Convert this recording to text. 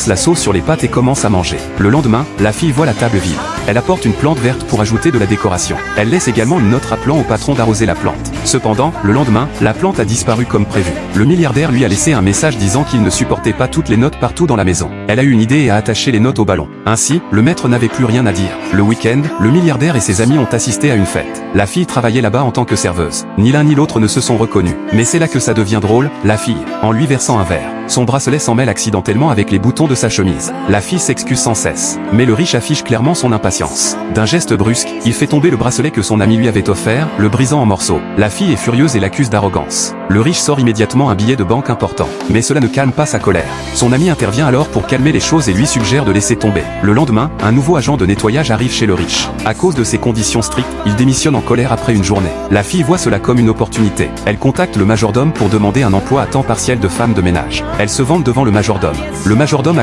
verse la sauce sur les pâtes et commence à manger. Le lendemain, la fille voit la table vide. Elle apporte une plante verte pour ajouter de la décoration. Elle laisse également une note rappelant au patron d'arroser la plante. Cependant, le lendemain, la plante a disparu comme prévu. Le milliardaire lui a laissé un message disant qu'il ne supportait pas toutes les notes partout dans la maison. Elle a eu une idée et a attaché les notes au ballon. Ainsi, le maître n'avait plus rien à dire. Le week-end, le milliardaire et ses amis ont assisté à une fête. La fille travaillait là-bas en tant que serveuse. Ni l'un ni l'autre ne se sont reconnus. Mais c'est là que ça devient drôle, la fille, en lui versant un verre. Son bracelet s'en mêle accidentellement avec les boutons de sa chemise. La fille s'excuse sans cesse. Mais le riche affiche clairement son impatience. D'un geste brusque, il fait tomber le bracelet que son ami lui avait offert, le brisant en morceaux. La fille est furieuse et l'accuse d'arrogance. Le riche sort immédiatement un billet de banque important. Mais cela ne calme pas sa colère. Son ami intervient alors pour calmer les choses et lui suggère de laisser tomber. Le lendemain, un nouveau agent de nettoyage arrive chez le riche. À cause de ses conditions strictes, il démissionne en colère après une journée. La fille voit cela comme une opportunité. Elle contacte le majordome pour demander un emploi à temps partiel de femme de ménage. Elle se vante devant le majordome. Le majordome